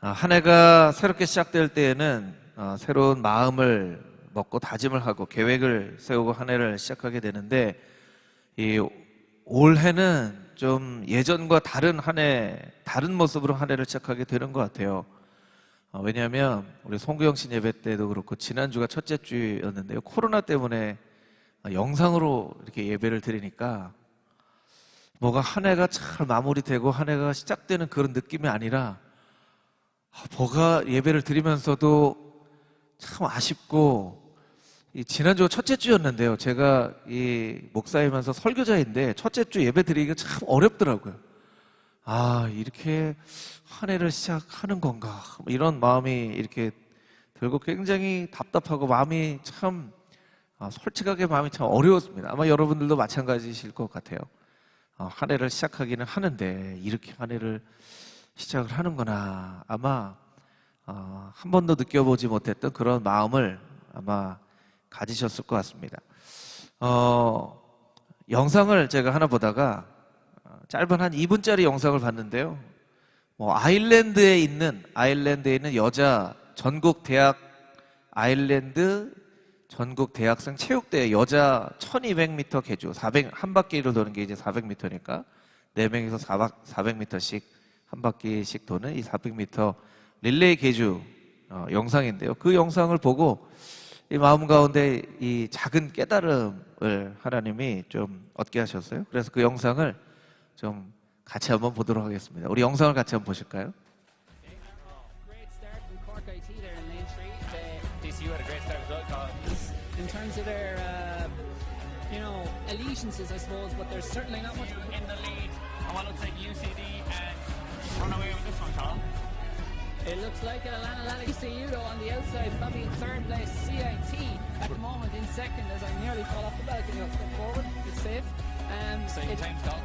한 해가 새롭게 시작될 때에는 새로운 마음을 먹고 다짐을 하고 계획을 세우고 한 해를 시작하게 되는데, 이 올해는 좀 예전과 다른 다른 모습으로 한 해를 시작하게 되는 것 같아요. 왜냐하면 우리 송구영 씨 예배 때도 그렇고 지난주가 첫째 주였는데요. 코로나 때문에 영상으로 이렇게 예배를 드리니까 뭐가 한 해가 잘 마무리되고 한 해가 시작되는 그런 느낌이 아니라 뭐가 예배를 드리면서도 참 아쉽고, 지난주가 첫째 주였는데요. 제가 이 목사이면서 설교자인데 첫째 주 예배 드리기가 참 어렵더라고요. 이렇게 한 해를 시작하는 건가, 이런 마음이 이렇게 들고 굉장히 답답하고 마음이 참 솔직하게 마음이 참 어려웠습니다. 아마 여러분들도 마찬가지실 것 같아요. 한 해를 시작하기는 하는데 이렇게 한 해를 시작을 하는구나. 아마 한 번도 느껴보지 못했던 그런 마음을 아마 가지셨을 것 같습니다. 영상을 제가 하나 보다가 짧은 한 2분짜리 영상을 봤는데요. 아일랜드에 있는 여자 전국 대학 아일랜드 전국 대학생 체육대회 여자 1200m 계주 한 바퀴를 도는 게 이제 400m니까 4명이서 400m씩 한 바퀴씩 도는 이 400m 릴레이 계주 영상인데요. 그 영상을 보고 이 마음 가운데 이 작은 깨달음을 하나님이 좀 얻게 하셨어요. 그래서 그 영상을 좀 같이 한번 보도록 하겠습니다. 우리 영상을 같이 한번 보실까요? In terms of their, allegiances, I suppose, but there's certainly not much in the lead. I want to take UCD and run away with this one, Tom. It looks like Alana CU on the outside, probably in third place. CIT at the moment in second as I nearly fall off the balcony. I'll step forward, it's safe. Same time, Tom.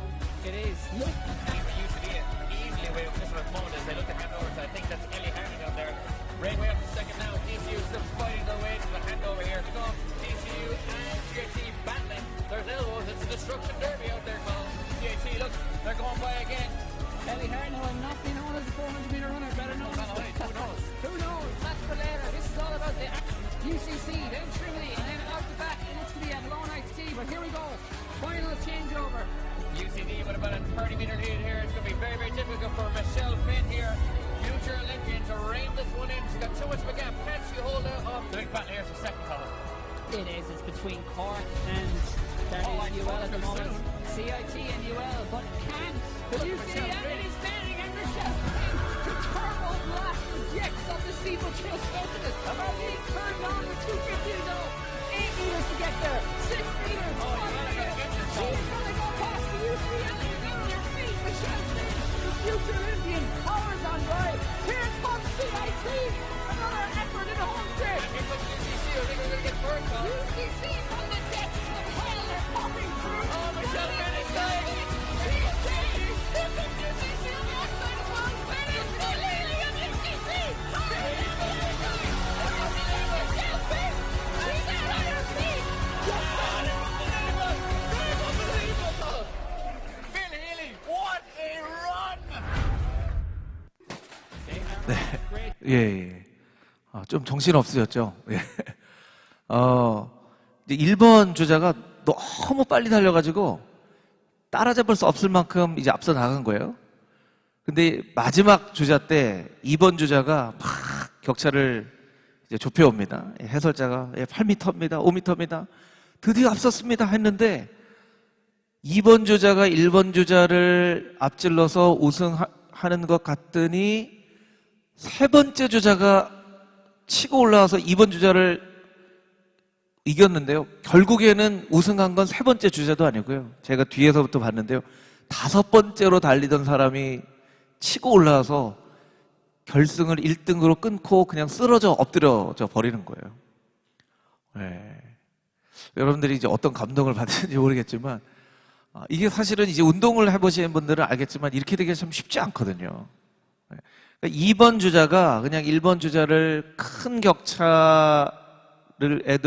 It is. Look. UCD easily away with this one at the moment as they look to hand over. So I think that's Ellie Hardy down there. Right way up to second now. DCU still fighting their way to the handover here. To go DCU and CIT battling. There's elbows. It's a destruction derby out there, Colin. CIT, look, they're going by again. Ellie Harden, who I'm not being known as a 400-meter runner, better known as Who knows? Who knows? That's for later. This is all about the UCC, then Trinity, and then out the back it looks to be a low night tea. But here we go. Final changeover. UCD with about a 30-meter lead here. It's going to be very, very difficult for Michelle Finn here. Future Olympian to rein this one in. She's got too much of a gap. Can she hold out? The big battle here for second, Colin. It is. It's between Cork and UL at the moment. CIT and UL, but can the UCD and it is standing and Michelle Finn to turbo blast the jets of the steeplechase specialist are being turned on with 250 to go. 8 meters to get there. 6 meters. She's going to go past the UCD and they're on their feet. Michelle Finn, the future Olympian, powers on by. Here comes CIT. Another effort in the home stretch. Here comes UCC. I think we're going to get first, Colin. UCC from the depths of hell. They're popping through. Oh, Michelle Finn is dying. 예. 좀 정신 없으셨죠? 예. 이제 1번 주자가 너무 빨리 달려가지고 따라잡을 수 없을 만큼 이제 앞서 나간 거예요. 근데 마지막 주자 때 2번 주자가 막 격차를 이제 좁혀옵니다. 해설자가 8m입니다, 5m입니다. 드디어 앞섰습니다 했는데 2번 주자가 1번 주자를 앞질러서 우승하는 것 같더니 세 번째 주자가 치고 올라와서 2번 주자를 이겼는데요. 결국에는 우승한 건 세 번째 주자도 아니고요. 제가 뒤에서부터 봤는데요. 5번째로 달리던 사람이 치고 올라와서 결승을 1등으로 끊고 그냥 엎드려져 버리는 거예요. 네. 여러분들이 이제 어떤 감동을 받으신지 모르겠지만 이게 사실은 이제 운동을 해보시는 분들은 알겠지만 이렇게 되기가 참 쉽지 않거든요. 2번 주자가 그냥 1번 주자를 큰 격차를에도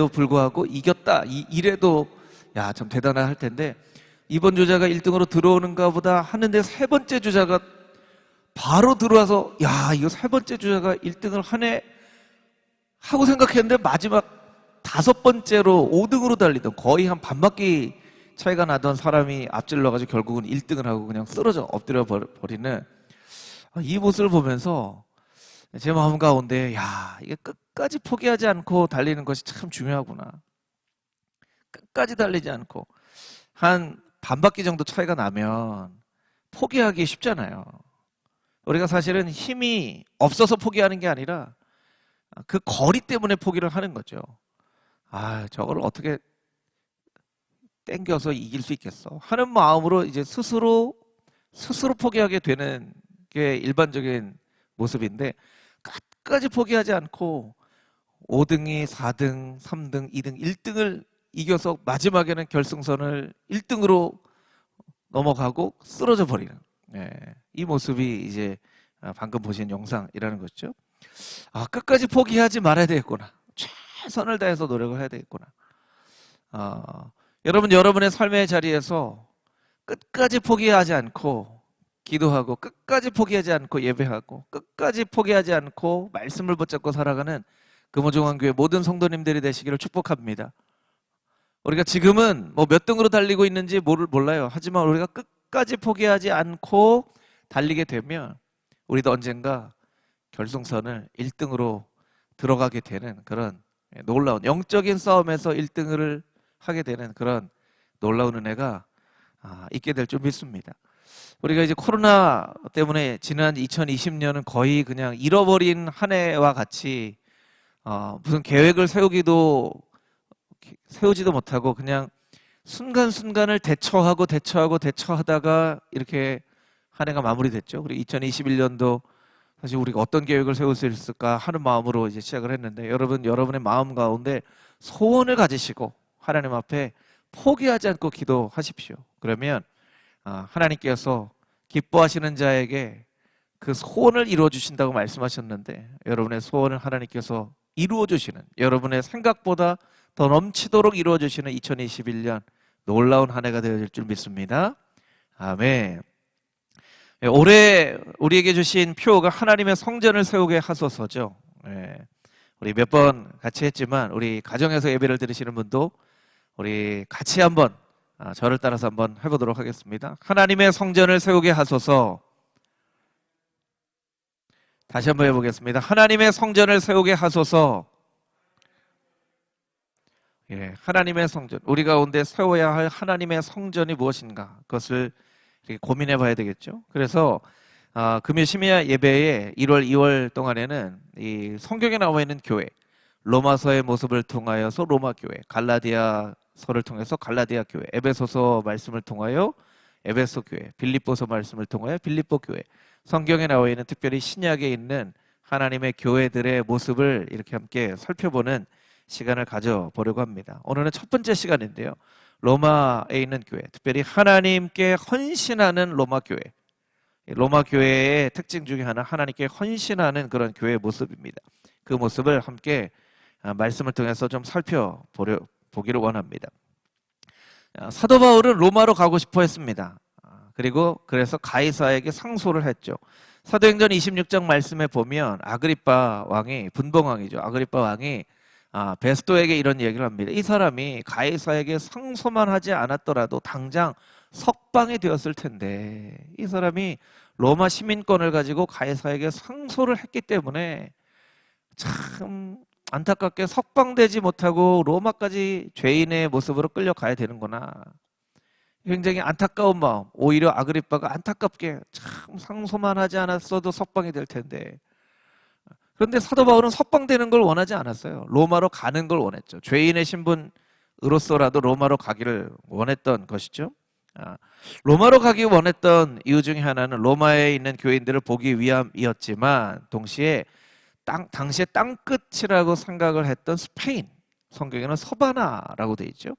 불구하고 이겼다. 이래도 참 대단할 텐데 2번 주자가 1등으로 들어오는가 보다 하는데 세 번째 주자가 바로 들어와서 야, 이거 세 번째 주자가 1등을 하네 하고 생각했는데 마지막 다섯 번째로 5등으로 달리던 거의 한 반바퀴 차이가 나던 사람이 앞질러가지고 결국은 1등을 하고 그냥 쓰러져 엎드려 버리는 이 모습을 보면서 제 마음 가운데 야, 이게 끝까지 포기하지 않고 달리는 것이 참 중요하구나. 끝까지 달리지 않고 한 반바퀴 정도 차이가 나면 포기하기 쉽잖아요. 우리가 사실은 힘이 없어서 포기하는 게 아니라 그 거리 때문에 포기를 하는 거죠. 아, 저걸 어떻게 땡겨서 이길 수 있겠어 하는 마음으로 이제 스스로 포기하게 되는 게 일반적인 모습인데, 끝까지 포기하지 않고 5등이 4등, 3등, 2등, 1등을 이겨서 마지막에는 결승선을 1등으로 넘어가고 쓰러져 버리는, 이 모습이 이제 방금 보신 영상이라는 거죠. 아, 끝까지 포기하지 말아야 되겠구나. 최선을 다해서 노력을 해야 되겠구나. 여러분, 여러분의 삶의 자리에서 끝까지 포기하지 않고 기도하고, 끝까지 포기하지 않고 예배하고, 끝까지 포기하지 않고 말씀을 붙잡고 살아가는 금호중앙교회 모든 성도님들이 되시기를 축복합니다. 우리가 지금은 뭐 몇 등으로 달리고 있는지 몰라요. 하지만 우리가 끝까지 포기하지 않고 달리게 되면 우리도 언젠가 결승선을 1등으로 들어가게 되는 그런 놀라운 영적인 싸움에서 1등을 하게 되는 그런 놀라운 은혜가 있게 될 줄 믿습니다. 우리가 이제 코로나 때문에 지난 2020년은 거의 그냥 잃어버린 한 해와 같이 무슨 계획을 세우지도 못하고 그냥 순간순간을 대처하다가 이렇게 한 해가 마무리됐죠. 우리 2021년도 사실 우리가 어떤 계획을 세울 수 있을까 하는 마음으로 이제 시작을 했는데, 여러분의 마음 가운데 소원을 가지시고 하나님 앞에 포기하지 않고 기도하십시오. 그러면 하나님께서 기뻐하시는 자에게 그 소원을 이루어 주신다고 말씀하셨는데, 여러분의 소원을 하나님께서 이루어 주시는, 여러분의 생각보다 더 넘치도록 이루어 주시는 2021년 놀라운 한 해가 되어질 줄 믿습니다. 아멘. 올해 우리에게 주신 표가 하나님의 성전을 세우게 하소서죠. 우리 몇 번 같이 했지만 우리 가정에서 예배를 드리시는 분도 우리 같이 한번 저를 따라서 한번 해보도록 하겠습니다. 하나님의 성전을 세우게 하소서. 다시 한번 해보겠습니다. 하나님의 성전을 세우게 하소서. 하나님의 성전, 우리 가운데 세워야 할 하나님의 성전이 무엇인가, 그것을 고민해 봐야 되겠죠. 그래서 금요 심야 예배에 1월, 2월 동안에는 이 성경에 나와 있는 교회, 로마서의 모습을 통하여서 로마 교회, 갈라디아서를 통해서 갈라디아 교회, 에베소서 말씀을 통하여 에베소 교회, 빌립보서 말씀을 통하여 빌립보 교회, 성경에 나와 있는 특별히 신약에 있는 하나님의 교회들의 모습을 이렇게 함께 살펴보는 시간을 가져보려고 합니다. 오늘은 첫 번째 시간인데요, 로마에 있는 교회, 특별히 하나님께 헌신하는 로마 교회, 로마 교회의 특징 중에 하나, 하나님께 헌신하는 그런 교회의 모습입니다. 그 모습을 함께 말씀을 통해서 좀 살펴보기를 원합니다. 사도 바울은 로마로 가고 싶어 했습니다. 그래서 가이사에게 상소를 했죠. 사도행전 26장 말씀에 보면 아그리빠 왕이, 분봉왕이죠. 아그리빠 왕이 베스토에게 이런 얘기를 합니다. 이 사람이 가이사에게 상소만 하지 않았더라도 당장 석방이 되었을 텐데, 이 사람이 로마 시민권을 가지고 가이사에게 상소를 했기 때문에 참 안타깝게 석방되지 못하고 로마까지 죄인의 모습으로 끌려가야 되는구나. 굉장히 안타까운 마음, 오히려 아그리빠가 안타깝게 참 상소만 하지 않았어도 석방이 될 텐데, 그런데 사도 바울은 석방되는 걸 원하지 않았어요. 로마로 가는 걸 원했죠. 죄인의 신분으로서라도 로마로 가기를 원했던 것이죠. 로마로 가기 원했던 이유 중에 하나는 로마에 있는 교인들을 보기 위함이었지만, 동시에 당시에 땅끝이라고 생각을 했던 스페인, 성경에는 서바나라고 되어 있죠.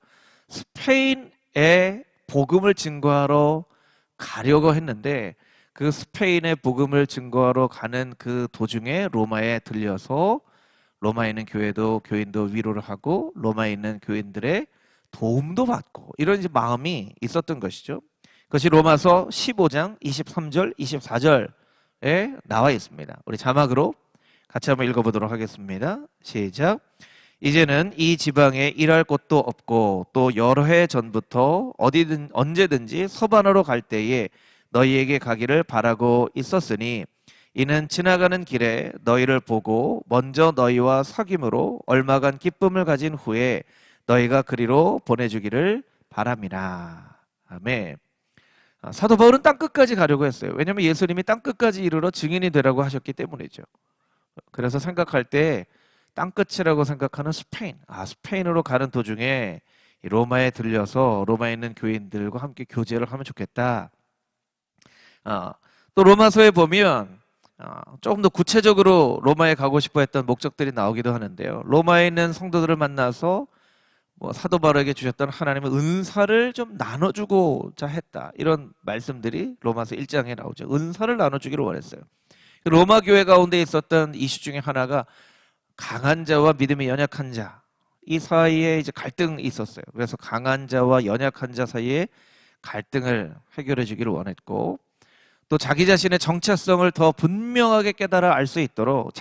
스페인에 복음을 증거하러 가려고 했는데, 그 스페인의 복음을 증거하러 가는 그 도중에 로마에 들려서 로마에 있는 교인도 위로를 하고 로마에 있는 교인들의 도움도 받고, 이런 마음이 있었던 것이죠. 그것이 로마서 15장 23절 24절 나와 있습니다. 우리 자막으로 같이 한번 읽어보도록 하겠습니다. 시작. 이제는 이 지방에 일할 곳도 없고 또 여러 해 전부터 어디든 언제든지 서반으로 갈 때에 너희에게 가기를 바라고 있었으니 이는 지나가는 길에 너희를 보고 먼저 너희와 사귐으로 얼마간 기쁨을 가진 후에 너희가 그리로 보내주기를 바랍니다. 아멘. 사도 바울은 땅끝까지 가려고 했어요. 왜냐하면 예수님이 땅끝까지 이르러 증인이 되라고 하셨기 때문이죠. 그래서 생각할 때 땅끝이라고 생각하는 스페인, 스페인으로 가는 도중에 로마에 들려서 로마에 있는 교인들과 함께 교제를 하면 좋겠다. 또 로마서에 보면 조금 더 구체적으로 로마에 가고 싶어 했던 목적들이 나오기도 하는데요. 로마에 있는 성도들을 만나서 사도 바울에게 주셨던 하나님의 은사를 좀 나눠주고자 했다. 이런 말씀들이 로마서 1장에 나오죠. 은사를 나눠주기를 원했어요. 로마 교회 가운데 있었던 이슈 중에 하나가 강한 자와 믿음이 연약한 자, 이 사이에 이제 갈등이 있었어요. 그래서 강한 자와 연약한 자 사이에 갈등을 해결해 주기를 원했고, 또 자기 자신의 정체성을 더 분명하게 깨달아 알 수 있도록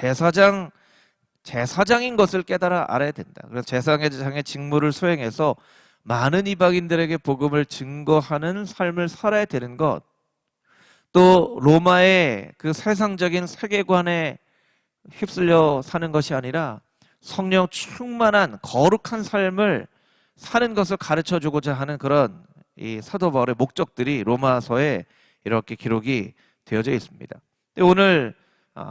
제사장인 것을 깨달아 알아야 된다. 그래서 제사장의 직무를 수행해서 많은 이방인들에게 복음을 증거하는 삶을 살아야 되는 것, 또 로마의 그 세상적인 세계관에 휩쓸려 사는 것이 아니라 성령 충만한 거룩한 삶을 사는 것을 가르쳐 주고자 하는 그런 이 사도 바울의 목적들이 로마서에 이렇게 기록이 되어져 있습니다. 오늘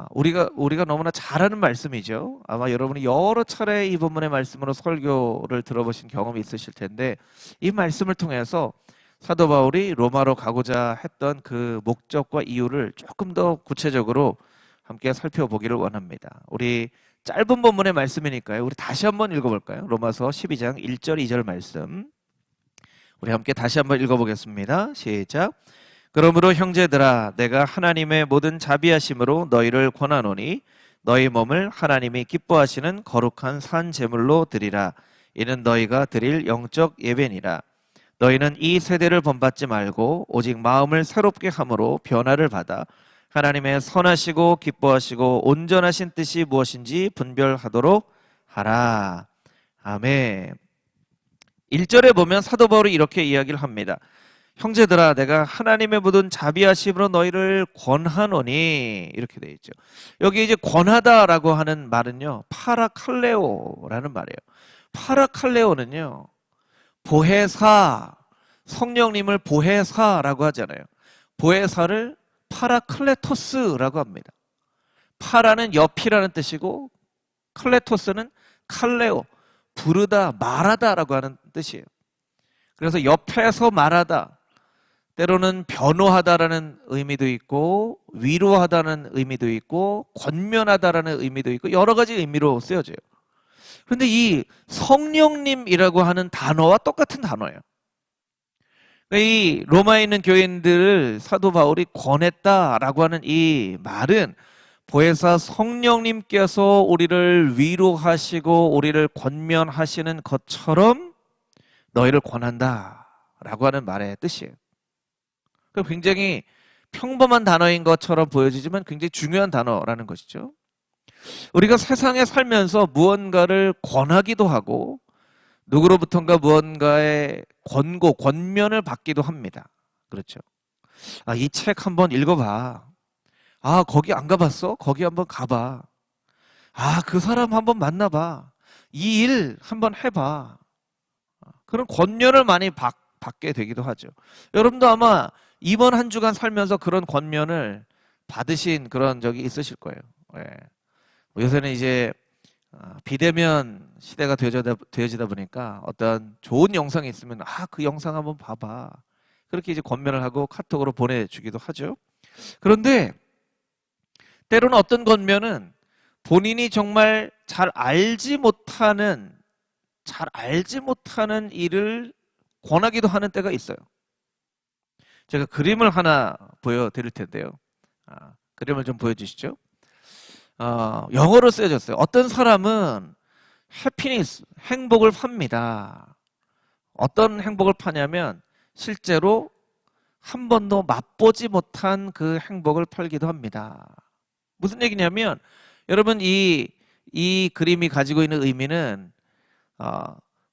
우리가 너무나 잘 아는 말씀이죠. 아마 여러분이 여러 차례 이 본문의 말씀으로 설교를 들어보신 경험이 있으실 텐데, 이 말씀을 통해서 사도 바울이 로마로 가고자 했던 그 목적과 이유를 조금 더 구체적으로 함께 살펴보기를 원합니다. 우리 짧은 본문의 말씀이니까요. 우리 다시 한번 읽어볼까요? 로마서 12장 1절 2절 말씀 우리 함께 다시 한번 읽어보겠습니다. 시작. 그러므로 형제들아, 내가 하나님의 모든 자비하심으로 너희를 권하노니 너희 몸을 하나님이 기뻐하시는 거룩한 산 제물로 드리라. 이는 너희가 드릴 영적 예배니라. 너희는 이 세대를 본받지 말고 오직 마음을 새롭게 함으로 변화를 받아 하나님의 선하시고 기뻐하시고 온전하신 뜻이 무엇인지 분별하도록 하라. 아멘. 1절에 보면 사도 바울이 이렇게 이야기를 합니다. 형제들아, 내가 하나님의 모든 자비하심으로 너희를 권하노니, 이렇게 되어 있죠. 여기 이제 권하다라고 하는 말은요, 파라칼레오라는 말이에요. 파라칼레오는요, 보혜사, 성령님을 보혜사라고 하잖아요. 보혜사를 파라클레토스라고 합니다. 파라는 옆이라는 뜻이고 클레토스는 칼레오, 부르다, 말하다라고 하는 뜻이에요. 그래서 옆에서 말하다, 때로는 변호하다라는 의미도 있고 위로하다는 의미도 있고 권면하다라는 의미도 있고 여러 가지 의미로 쓰여져요. 그런데 이 성령님이라고 하는 단어와 똑같은 단어예요. 이 로마에 있는 교인들을 사도 바울이 권했다라고 하는 이 말은 보혜사 성령님께서 우리를 위로하시고 우리를 권면하시는 것처럼 너희를 권한다라고 하는 말의 뜻이에요. 굉장히 평범한 단어인 것처럼 보여지지만 굉장히 중요한 단어라는 것이죠. 우리가 세상에 살면서 무언가를 권하기도 하고 누구로부턴가 무언가의 권고, 권면을 받기도 합니다. 그렇죠. 이 책 한번 읽어봐. 거기 안 가봤어? 거기 한번 가봐. 그 사람 한번 만나봐. 이 일 한번 해봐. 그런 권면을 많이 받게 되기도 하죠. 여러분도 아마 이번 한 주간 살면서 그런 권면을 받으신 그런 적이 있으실 거예요. 요새는 이제 비대면 시대가 되어지다 보니까 어떤 좋은 영상이 있으면 그 영상 한번 봐봐. 그렇게 이제 권면을 하고 카톡으로 보내주기도 하죠. 그런데 때로는 어떤 권면은 본인이 정말 잘 알지 못하는 일을 권하기도 하는 때가 있어요. 제가 그림을 하나 보여드릴 텐데요. 그림을 좀 보여주시죠. 영어로 쓰여졌어요. 어떤 사람은 해피니스, 행복을 팝니다. 어떤 행복을 파냐면 실제로 한 번도 맛보지 못한 그 행복을 팔기도 합니다. 무슨 얘기냐면 여러분 이 그림이 가지고 있는 의미는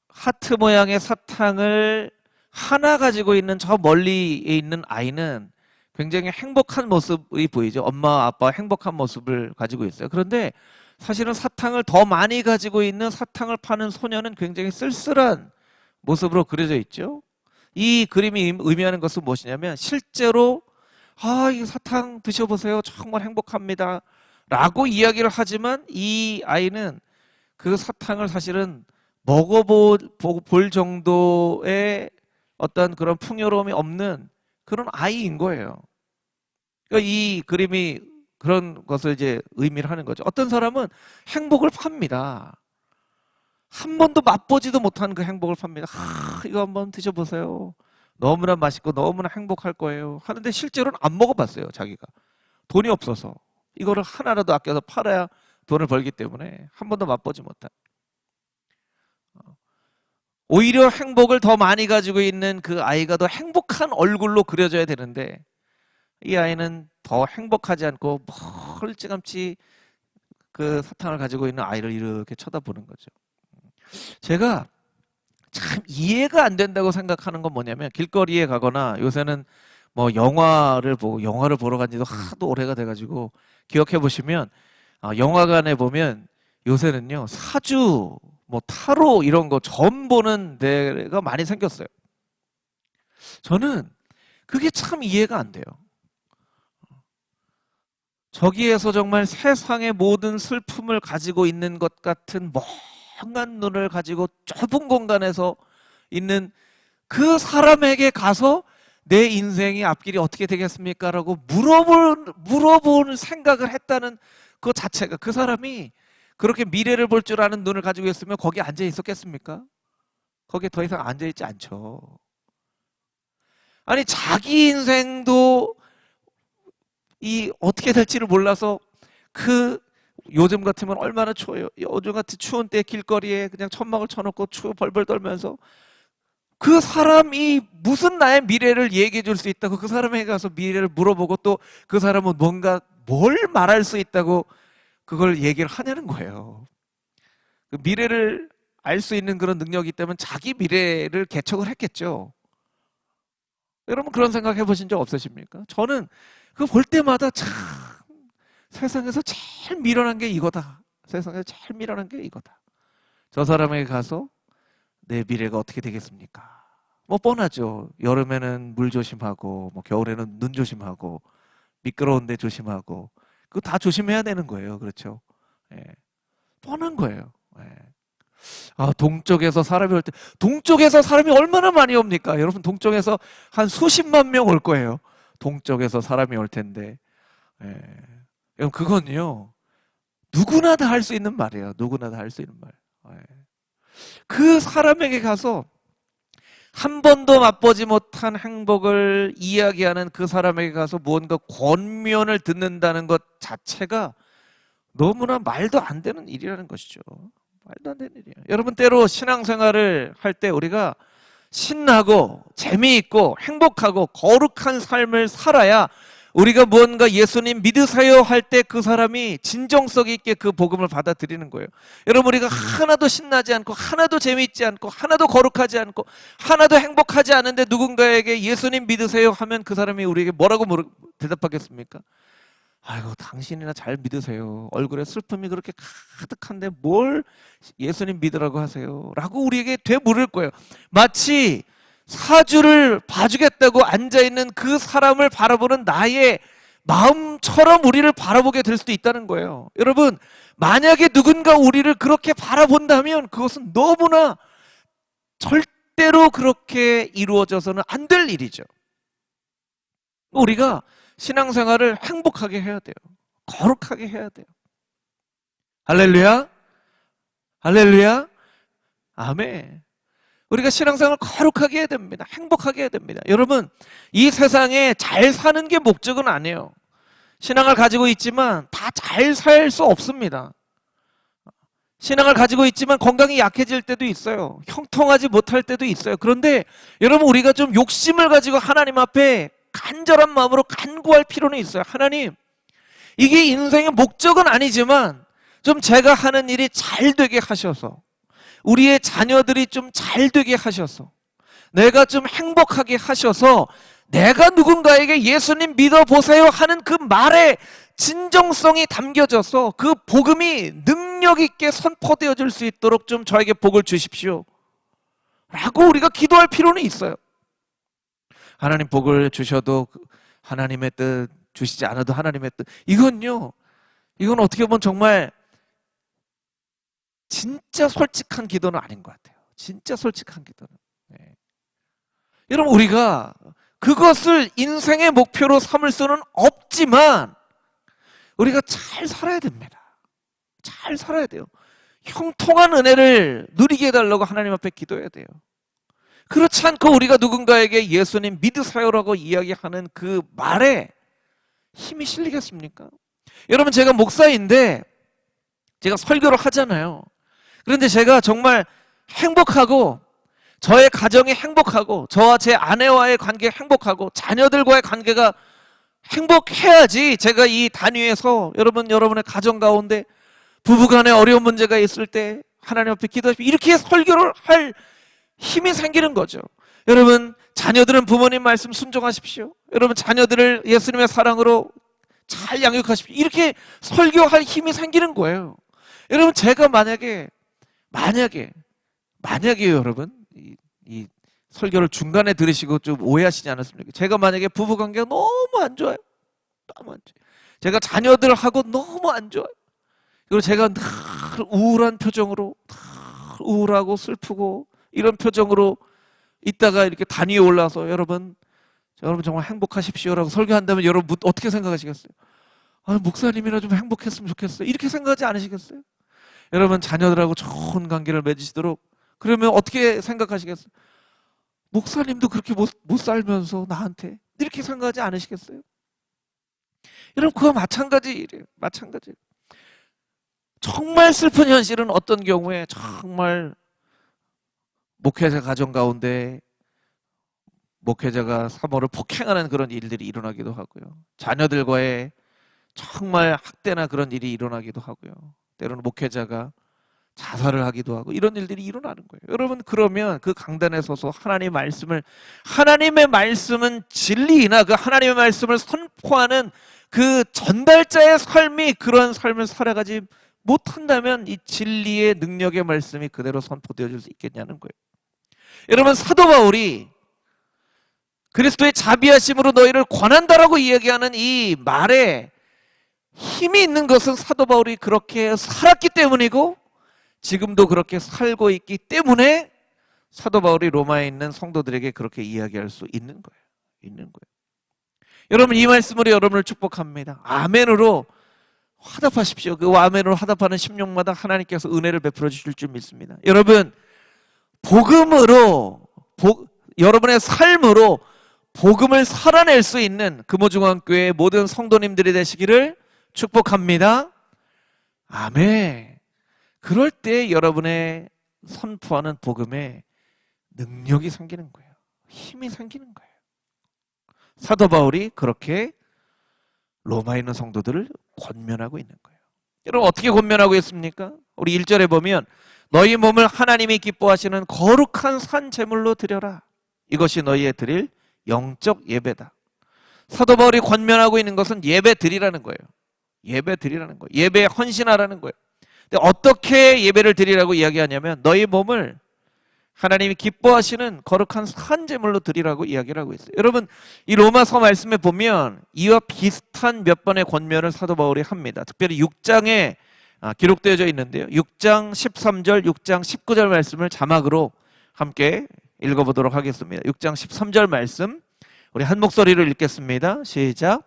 하트 모양의 사탕을 하나 가지고 있는 저 멀리에 있는 아이는 굉장히 행복한 모습이 보이죠. 엄마 아빠 행복한 모습을 가지고 있어요. 그런데 사실은 사탕을 더 많이 가지고 있는 사탕을 파는 소녀는 굉장히 쓸쓸한 모습으로 그려져 있죠. 이 그림이 의미하는 것은 무엇이냐면 실제로 이 사탕 드셔보세요. 정말 행복합니다. 라고 이야기를 하지만 이 아이는 그 사탕을 사실은 먹어볼 정도의 어떤 그런 풍요로움이 없는 그런 아이인 거예요. 그러니까 이 그림이 그런 것을 이제 의미를 하는 거죠. 어떤 사람은 행복을 팝니다. 한 번도 맛보지도 못한 그 행복을 팝니다. 이거 한번 드셔보세요. 너무나 맛있고 너무나 행복할 거예요. 하는데 실제로는 안 먹어봤어요. 자기가. 돈이 없어서. 이거를 하나라도 아껴서 팔아야 돈을 벌기 때문에 한 번도 맛보지 못한. 오히려 행복을 더 많이 가지고 있는 그 아이가 더 행복한 얼굴로 그려져야 되는데 이 아이는 더 행복하지 않고 멀찌감치 그 사탕을 가지고 있는 아이를 이렇게 쳐다보는 거죠. 제가 참 이해가 안 된다고 생각하는 건 뭐냐면 길거리에 가거나 요새는 뭐 영화를 보러 간 지도 하도 오래가 돼가지고 기억해 보시면 영화관에 보면 요새는요 사주 뭐 타로 이런 거 점 보는 데가 많이 생겼어요. 저는 그게 참 이해가 안 돼요. 저기에서 정말 세상의 모든 슬픔을 가지고 있는 것 같은 멍한 눈을 가지고 좁은 공간에서 있는 그 사람에게 가서 내 인생의 앞길이 어떻게 되겠습니까? 라고 물어볼 생각을 했다는 그 자체가 그 사람이 그렇게 미래를 볼 줄 아는 눈을 가지고 있으면 거기 앉아 있었겠습니까? 거기에 더 이상 앉아 있지 않죠. 아니 자기 인생도 어떻게 될지를 몰라서 요즘 같으면 얼마나 추워요. 요즘 같은 추운 때 길거리에 그냥 천막을 쳐놓고 벌벌 떨면서 그 사람이 무슨 나의 미래를 얘기해 줄 수 있다고 그 사람에게 가서 미래를 물어보고 또 그 사람은 뭘 말할 수 있다고 그걸 얘기를 하냐는 거예요. 그 미래를 알 수 있는 그런 능력이 있다면 자기 미래를 개척을 했겠죠. 여러분 그런 생각 해보신 적 없으십니까? 저는 그거 볼 때마다 참 세상에서 제일 미련한 게 이거다. 세상에서 제일 미련한 게 이거다. 저 사람에게 가서 내 미래가 어떻게 되겠습니까? 뭐 뻔하죠. 여름에는 물 조심하고 뭐 겨울에는 눈 조심하고 미끄러운 데 조심하고 그거 다 조심해야 되는 거예요. 그렇죠? 예. 뻔한 거예요. 예. 동쪽에서 사람이 올 때 동쪽에서 사람이 얼마나 많이 옵니까? 여러분 동쪽에서 한 수십만 명 올 거예요. 동쪽에서 사람이 올 텐데 여러분 그건요 누구나 다 할 수 있는 말이에요. 누구나 다 할 수 있는 말. 그 사람에게 가서 한 번도 맛보지 못한 행복을 이야기하는 그 사람에게 가서 무언가 권면을 듣는다는 것 자체가 너무나 말도 안 되는 일이라는 것이죠. 말도 안 되는 일이에요. 여러분 때로 신앙생활을 할 때 우리가 신나고 재미있고 행복하고 거룩한 삶을 살아야 우리가 무언가 예수님 믿으세요 할 때 그 사람이 진정성 있게 그 복음을 받아들이는 거예요. 여러분 우리가 하나도 신나지 않고 하나도 재미있지 않고 하나도 거룩하지 않고 하나도 행복하지 않은데 누군가에게 예수님 믿으세요 하면 그 사람이 우리에게 뭐라고 대답하겠습니까? 아이고 당신이나 잘 믿으세요. 얼굴에 슬픔이 그렇게 가득한데 뭘 예수님 믿으라고 하세요? 라고 우리에게 되물을 거예요. 마치 사주를 봐주겠다고 앉아있는 그 사람을 바라보는 나의 마음처럼 우리를 바라보게 될 수도 있다는 거예요. 여러분 만약에 누군가 우리를 그렇게 바라본다면 그것은 너무나 절대로 그렇게 이루어져서는 안 될 일이죠. 우리가 신앙생활을 행복하게 해야 돼요. 거룩하게 해야 돼요. 할렐루야 할렐루야 아멘. 우리가 신앙생활을 거룩하게 해야 됩니다. 행복하게 해야 됩니다. 여러분 이 세상에 잘 사는 게 목적은 아니에요. 신앙을 가지고 있지만 다 잘 살 수 없습니다. 신앙을 가지고 있지만 건강이 약해질 때도 있어요. 형통하지 못할 때도 있어요. 그런데 여러분 우리가 좀 욕심을 가지고 하나님 앞에 간절한 마음으로 간구할 필요는 있어요. 하나님, 이게 인생의 목적은 아니지만 좀 제가 하는 일이 잘 되게 하셔서, 우리의 자녀들이 좀 잘 되게 하셔서, 내가 좀 행복하게 하셔서 내가 누군가에게 예수님 믿어보세요 하는 그 말에 진정성이 담겨져서 그 복음이 능력 있게 선포되어질 수 있도록 좀 저에게 복을 주십시오 라고 우리가 기도할 필요는 있어요. 하나님 복을 주셔도 하나님의 뜻, 주시지 않아도 하나님의 뜻, 이건 어떻게 보면 정말 진짜 솔직한 기도는 아닌 것 같아요. 진짜 솔직한 기도는. 네. 여러분, 우리가 그것을 인생의 목표로 삼을 수는 없지만 우리가 잘 살아야 됩니다. 잘 살아야 돼요. 형통한 은혜를 누리게 해달라고 하나님 앞에 기도해야 돼요. 그렇지 않고 우리가 누군가에게 예수님 믿으세요라고 이야기하는 그 말에 힘이 실리겠습니까? 여러분, 제가 목사인데 제가 설교를 하잖아요. 그런데 제가 정말 행복하고, 저의 가정이 행복하고, 저와 제 아내와의 관계 행복하고, 자녀들과의 관계가 행복해야지 제가 이 단위에서 여러분의 가정 가운데 부부간에 어려운 문제가 있을 때 하나님 앞에 기도하시고 이렇게 설교를 할 힘이 생기는 거죠. 여러분, 자녀들은 부모님 말씀 순종하십시오. 여러분, 자녀들을 예수님의 사랑으로 잘 양육하십시오. 이렇게 설교할 힘이 생기는 거예요. 여러분, 제가 만약에 여러분, 이 설교를 중간에 들으시고 좀 오해하시지 않았습니까? 제가 만약에 부부관계가 너무 안 좋아요. 너무 안 좋아요. 제가 자녀들하고 너무 안 좋아요. 그리고 제가 늘 우울한 표정으로, 늘 우울하고 슬프고 이런 표정으로 있다가 이렇게 단 위에 올라서 여러분 정말 행복하십시오라고 설교한다면 여러분 어떻게 생각하시겠어요? 아, 목사님이나 좀 행복했으면 좋겠어요. 이렇게 생각하지 않으시겠어요? 여러분, 자녀들하고 좋은 관계를 맺으시도록, 그러면 어떻게 생각하시겠어요? 목사님도 그렇게 못 살면서 나한테 이렇게 생각하지 않으시겠어요? 여러분, 그와 마찬가지 일이에요. 마찬가지. 정말 슬픈 현실은 어떤 경우에 정말 목회자 가정 가운데 목회자가 사모를 폭행하는 그런 일들이 일어나기도 하고요. 자녀들과의 정말 학대나 그런 일이 일어나기도 하고요. 때로는 목회자가 자살을 하기도 하고 이런 일들이 일어나는 거예요. 여러분, 그러면 그 강단에 서서 하나님의 말씀은 진리이나 그 하나님의 말씀을 선포하는 그 전달자의 삶이 그런 삶을 살아가지 못한다면 이 진리의 능력의 말씀이 그대로 선포되어질 수 있겠냐는 거예요. 여러분, 사도 바울이 그리스도의 자비하심으로 너희를 권한다라고 이야기하는 이 말에 힘이 있는 것은 사도 바울이 그렇게 살았기 때문이고 지금도 그렇게 살고 있기 때문에 사도 바울이 로마에 있는 성도들에게 그렇게 이야기할 수 있는 거예요. 여러분, 이 말씀으로 여러분을 축복합니다. 아멘으로 화답하십시오. 그 아멘으로 화답하는 심령마다 하나님께서 은혜를 베풀어 주실 줄 믿습니다. 여러분, 복음으로 여러분의 삶으로 복음을 살아낼 수 있는 금호중앙교회 모든 성도님들이 되시기를 축복합니다. 아멘. 그럴 때 여러분의 선포하는 복음에 능력이 생기는 거예요. 힘이 생기는 거예요. 사도 바울이 그렇게 로마에 있는 성도들을 권면하고 있는 거예요. 여러분, 어떻게 권면하고 있습니까? 우리 1절에 보면 너희 몸을 하나님이 기뻐하시는 거룩한 산 제물로 드려라. 이것이 너희의 드릴 영적 예배다. 사도 바울이 권면하고 있는 것은 예배 드리라는 거예요. 예배 드리라는 거예요. 예배에 헌신하라는 거예요. 근데 어떻게 예배를 드리라고 이야기하냐면 너희 몸을 하나님이 기뻐하시는 거룩한 산 제물로 드리라고 이야기를 하고 있어요. 여러분, 이 로마서 말씀에 보면 이와 비슷한 몇 번의 권면을 사도 바울이 합니다. 특별히 6장에 기록되어져 있는데요. 6장 13절, 6장 19절 말씀을 자막으로 함께 읽어보도록 하겠습니다. 6장 13절 말씀 우리 한 목소리로 읽겠습니다. 시작.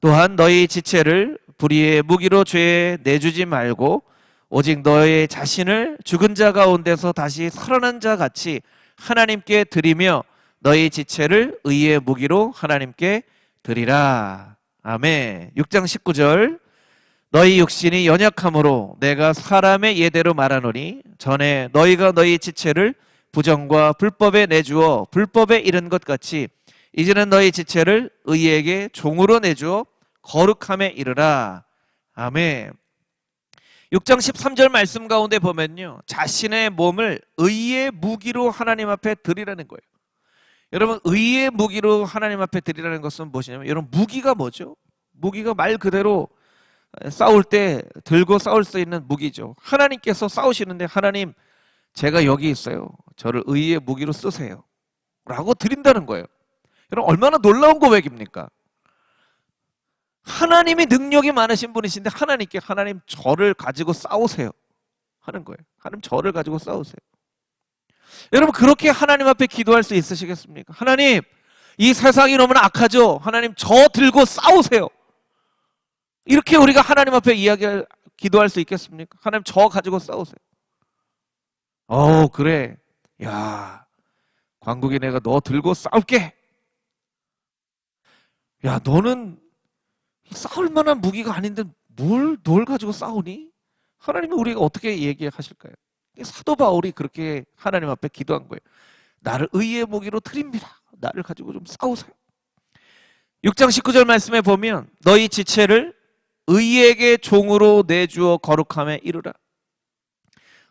또한 너희 지체를 불의의 무기로 죄에 내주지 말고 오직 너의 자신을 죽은 자 가운데서 다시 살아난 자 같이 하나님께 드리며 너희 지체를 의의 무기로 하나님께 드리라. 아멘. 6장 19절. 너희 육신이 연약함으로 내가 사람의 예대로 말하노니 전에 너희가 너희 지체를 부정과 불법에 내주어 불법에 이른 것 같이 이제는 너희 지체를 의에게 종으로 내주어 거룩함에 이르라. 아멘. 6장 13절 말씀 가운데 보면요, 자신의 몸을 의의 무기로 하나님 앞에 드리라는 거예요. 여러분, 의의 무기로 하나님 앞에 드리라는 것은 무엇이냐면, 여러분, 무기가 뭐죠? 무기가 말 그대로 싸울 때 들고 싸울 수 있는 무기죠. 하나님께서 싸우시는데, 하나님, 제가 여기 있어요. 저를 의의 무기로 쓰세요 라고 드린다는 거예요. 여러분, 얼마나 놀라운 고백입니까? 하나님이 능력이 많으신 분이신데 하나님께, 하나님 저를 가지고 싸우세요 하는 거예요. 하나님 저를 가지고 싸우세요. 여러분, 그렇게 하나님 앞에 기도할 수 있으시겠습니까? 하나님, 이 세상이 너무나 악하죠. 하나님 저 들고 싸우세요. 이렇게 우리가 하나님 앞에 기도할 수 있겠습니까? 하나님 저 가지고 싸우세요. 그래. 야, 광국이 내가 너 들고 싸울게. 야, 너는 싸울 만한 무기가 아닌데 뭘 가지고 싸우니? 하나님이 우리가 어떻게 얘기하실까요? 사도 바울이 그렇게 하나님 앞에 기도한 거예요. 나를 의의 무기로 드립니다. 나를 가지고 좀 싸우세요. 6장 19절 말씀에 보면 너희 지체를 의에게 종으로 내주어 거룩함에 이르라.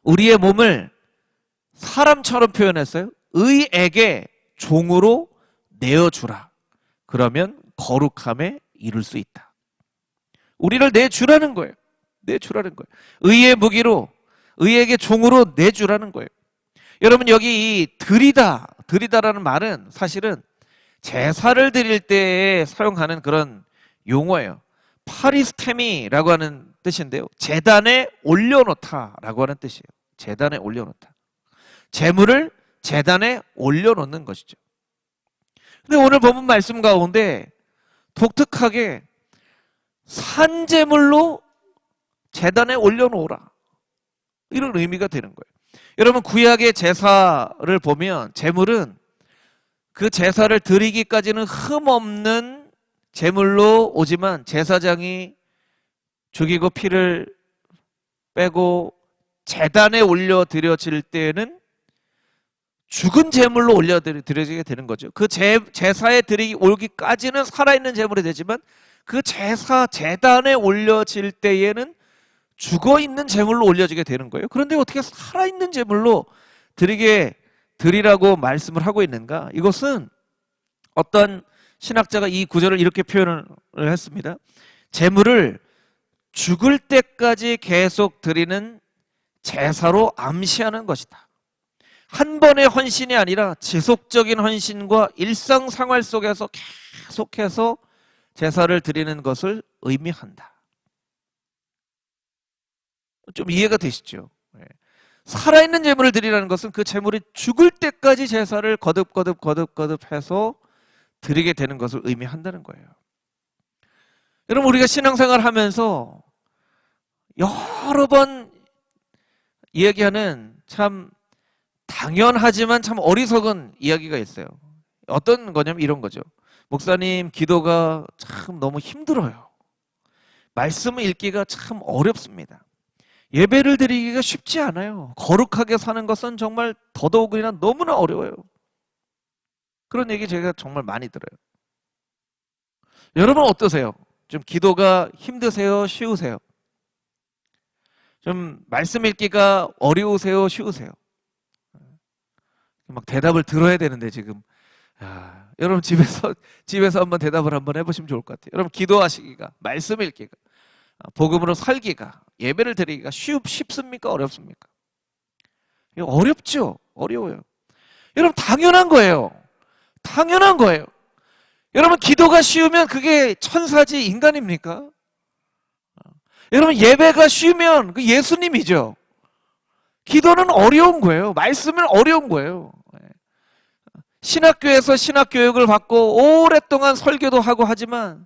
우리의 몸을 사람처럼 표현했어요. 의에게 종으로 내어주라. 그러면 거룩함에 이룰 수 있다. 우리를 내주라는 거예요. 내주라는 거예요. 의의 무기로, 의에게 종으로 내주라는 거예요. 여러분, 여기 이 드리다라는 말은 사실은 제사를 드릴 때 사용하는 그런 용어예요. 파리스테미라고 하는 뜻인데요, 제단에 올려놓다라고 하는 뜻이에요. 제단에 올려놓다. 제물을 제단에 올려놓는 것이죠. 근데 오늘 본문 말씀 가운데 독특하게 산제물로 제단에 올려놓으라, 이런 의미가 되는 거예요. 여러분, 구약의 제사를 보면 제물은 그 제사를 드리기까지는 흠없는 제물로 오지만 제사장이 죽이고 피를 빼고 제단에 올려드려질 때에는 죽은 제물로 올려드려지게 되는 거죠. 그 제사에 드리기 올기까지는 살아있는 제물이 되지만 그 제단에 올려질 때에는 죽어있는 제물로 올려지게 되는 거예요. 그런데 어떻게 살아있는 제물로 드리라고 말씀을 하고 있는가? 이것은 어떤 신학자가 이 구절을 이렇게 표현을 했습니다. 제물을 죽을 때까지 계속 드리는 제사로 암시하는 것이다. 한 번의 헌신이 아니라 지속적인 헌신과 일상생활 속에서 계속해서 제사를 드리는 것을 의미한다. 좀 이해가 되시죠? 살아있는 제물을 드리라는 것은 그 제물이 죽을 때까지 제사를 거듭 해서 드리게 되는 것을 의미한다는 거예요. 여러분, 우리가 신앙생활 하면서 여러 번 이야기하는 참 당연하지만 참 어리석은 이야기가 있어요. 어떤 거냐면 이런 거죠. 목사님, 기도가 참 너무 힘들어요. 말씀을 읽기가 참 어렵습니다. 예배를 드리기가 쉽지 않아요. 거룩하게 사는 것은 정말 더더욱이나 너무나 어려워요. 그런 얘기 제가 정말 많이 들어요. 여러분 어떠세요? 좀 기도가 힘드세요? 쉬우세요? 좀 말씀 읽기가 어려우세요? 쉬우세요? 막 대답을 들어야 되는데 지금 여러분 집에서 한번 대답을 한번 해보시면 좋을 것 같아요. 여러분, 기도하시기가, 말씀 읽기가, 복음으로 살기가, 예배를 드리기가 쉽습니까? 어렵습니까? 어렵죠. 어려워요. 여러분, 당연한 거예요. 당연한 거예요. 여러분, 기도가 쉬우면 그게 천사지 인간입니까? 여러분, 예배가 쉬우면 그 예수님이죠. 기도는 어려운 거예요. 말씀은 어려운 거예요. 신학교에서 신학교육을 받고 오랫동안 설교도 하고 하지만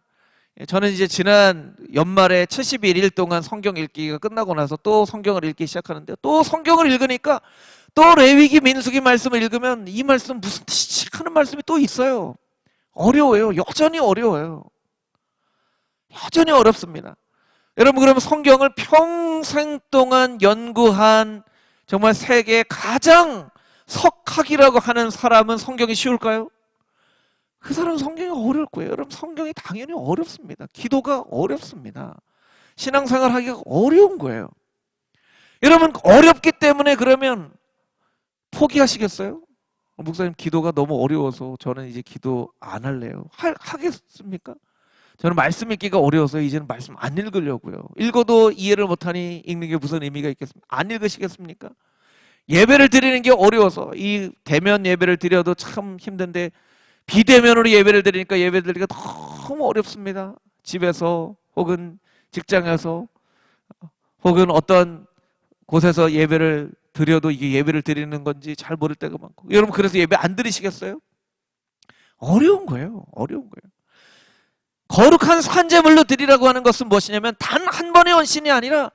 저는 이제 지난 연말에 71일 동안 성경 읽기가 끝나고 나서 또 성경을 읽기 시작하는데, 또 성경을 읽으니까 또 레위기 민수기 말씀을 읽으면 이 말씀 무슨 뜻이지 하는 말씀이 또 있어요. 어려워요. 여전히 어려워요. 여전히 어렵습니다. 여러분, 그러면 성경을 평생 동안 연구한 정말 세계 가장 석학이라고 하는 사람은 성경이 쉬울까요? 그 사람 성경이 어려울 거예요. 여러분 성경이 당연히 어렵습니다. 기도가 어렵습니다. 신앙생활 하기가 어려운 거예요. 여러분 어렵기 때문에 그러면 포기하시겠어요? 목사님 기도가 너무 어려워서 저는 이제 기도 안 할래요. 하겠습니까? 저는 말씀 읽기가 어려워서 이제는 말씀 안 읽으려고요. 읽어도 이해를 못하니 읽는 게 무슨 의미가 있겠습니까? 안 읽으시겠습니까? 예배를 드리는 게 어려워서 이 대면 예배를 드려도 참 힘든데 비대면으로 예배를 드리니까 예배 드리기가 너무 어렵습니다. 집에서 혹은 직장에서 혹은 어떤 곳에서 예배를 드려도 이게 예배를 드리는 건지 잘 모를 때가 많고 여러분 그래서 예배 안 드리시겠어요? 어려운 거예요. 어려운 거예요. 거룩한 산제물로 드리라고 하는 것은 무엇이냐면 단 한 번의 헌신이 아니라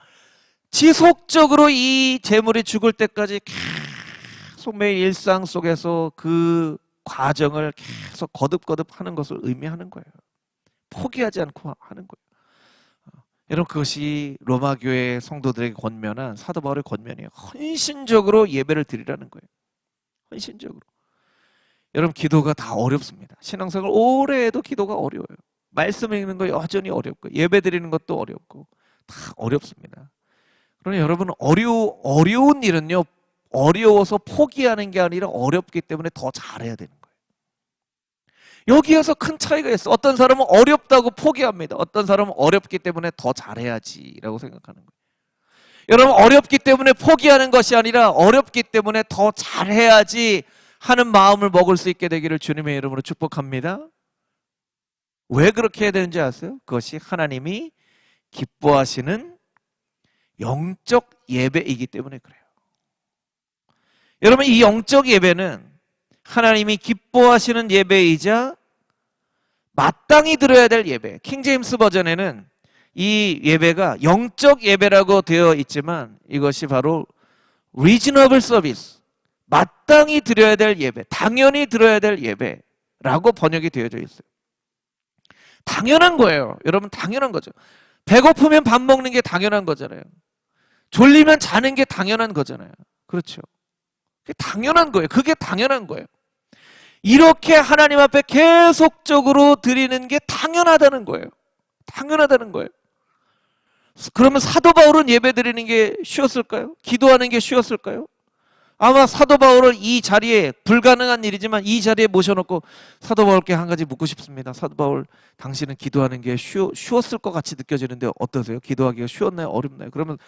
지속적으로 이 제물이 죽을 때까지 계속 매일 일상 속에서 그 과정을 계속 거듭거듭 하는 것을 의미하는 거예요. 포기하지 않고 하는 거예요. 여러분 그것이 로마 교회 성도들에게 권면한 사도 바울의 권면이에요. 헌신적으로 예배를 드리라는 거예요. 헌신적으로. 여러분 기도가 다 어렵습니다. 신앙생활 오래 해도 기도가 어려워요. 말씀 읽는 거 여전히 어렵고 예배 드리는 것도 어렵고 다 어렵습니다. 그러나 여러분 어려운 일은요 어려워서 포기하는 게 아니라 어렵기 때문에 더 잘해야 되는 거예요. 여기에서 큰 차이가 있어. 어떤 사람은 어렵다고 포기합니다. 어떤 사람은 어렵기 때문에 더 잘해야지라고 생각하는 거예요. 여러분 어렵기 때문에 포기하는 것이 아니라 어렵기 때문에 더 잘해야지 하는 마음을 먹을 수 있게 되기를 주님의 이름으로 축복합니다. 왜 그렇게 해야 되는지 아세요? 그것이 하나님이 기뻐하시는 영적 예배이기 때문에 그래요. 여러분 이 영적 예배는 하나님이 기뻐하시는 예배이자 마땅히 드려야 될 예배. 킹제임스 버전에는 이 예배가 영적 예배라고 되어 있지만 이것이 바로 reasonable service, 마땅히 드려야 될 예배, 당연히 드려야 될 예배라고 번역이 되어져 있어요. 당연한 거예요. 여러분 당연한 거죠. 배고프면 밥 먹는 게 당연한 거잖아요. 졸리면 자는 게 당연한 거잖아요. 그렇죠. 그게 당연한 거예요. 그게 당연한 거예요. 이렇게 하나님 앞에 계속적으로 드리는 게 당연하다는 거예요. 당연하다는 거예요. 그러면 사도 바울은 예배 드리는 게 쉬웠을까요? 기도하는 게 쉬웠을까요? 아마 사도 바울은 이 자리에 불가능한 일이지만 이 자리에 모셔놓고 사도 바울께 한 가지 묻고 싶습니다. 사도 바울 당신은 기도하는 게 쉬웠을 것 같이 느껴지는데 어떠세요? 기도하기가 쉬웠나요? 어렵나요? 그러면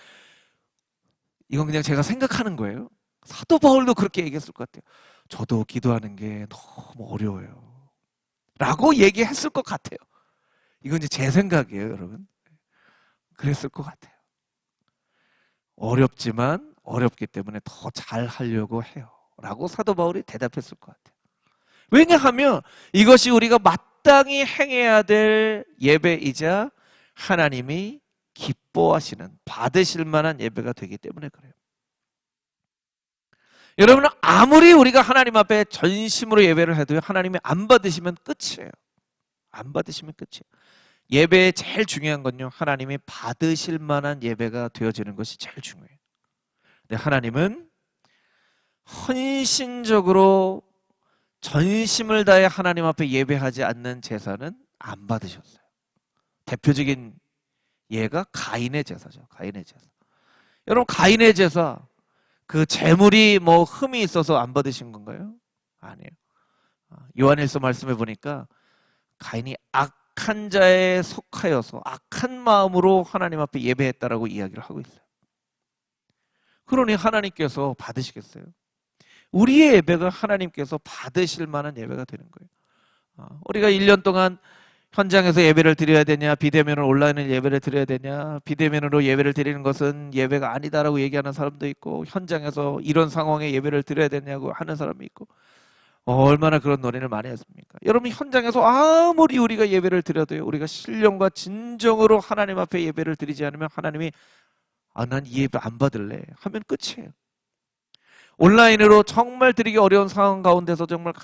이건 그냥 제가 생각하는 거예요. 사도 바울도 그렇게 얘기했을 것 같아요. 저도 기도하는 게 너무 어려워요 라고 얘기했을 것 같아요. 이건 이제 제 생각이에요. 여러분 그랬을 것 같아요. 어렵지만 어렵기 때문에 더 잘하려고 해요 라고 사도 바울이 대답했을 것 같아요. 왜냐하면 이것이 우리가 마땅히 행해야 될 예배이자 하나님이 기뻐하시는 받으실 만한 예배가 되기 때문에 그래요. 여러분 아무리 우리가 하나님 앞에 전심으로 예배를 해도요 하나님이 안 받으시면 끝이에요. 안 받으시면 끝이에요. 예배의 제일 중요한 건요 하나님이 받으실 만한 예배가 되어지는 것이 제일 중요해요. 근데 하나님은 헌신적으로 전심을 다해 하나님 앞에 예배하지 않는 제사는 안 받으셨어요. 대표적인 예가 가인의 제사죠. 가인의 제사. 여러분 가인의 제사 그 제물이 뭐 흠이 있어서 안 받으신 건가요? 아니에요. 요한일서 말씀해 보니까 가인이 악한 자에 속하여서 악한 마음으로 하나님 앞에 예배했다라고 이야기를 하고 있어요. 그러니 하나님께서 받으시겠어요? 우리의 예배가 하나님께서 받으실 만한 예배가 되는 거예요. 우리가 1년 동안 현장에서 예배를 드려야 되냐, 비대면으로 온라인을 예배를 드려야 되냐, 비대면으로 예배를 드리는 것은 예배가 아니다라고 얘기하는 사람도 있고, 현장에서 이런 상황에 예배를 드려야 되냐고 하는 사람이 있고, 얼마나 그런 논의를 많이 했습니까? 여러분 현장에서 아무리 우리가 예배를 드려도요, 우리가 신령과 진정으로 하나님 앞에 예배를 드리지 않으면 하나님이 난 이 예배 안 받을래 하면 끝이에요. 온라인으로 정말 드리기 어려운 상황 가운데서 정말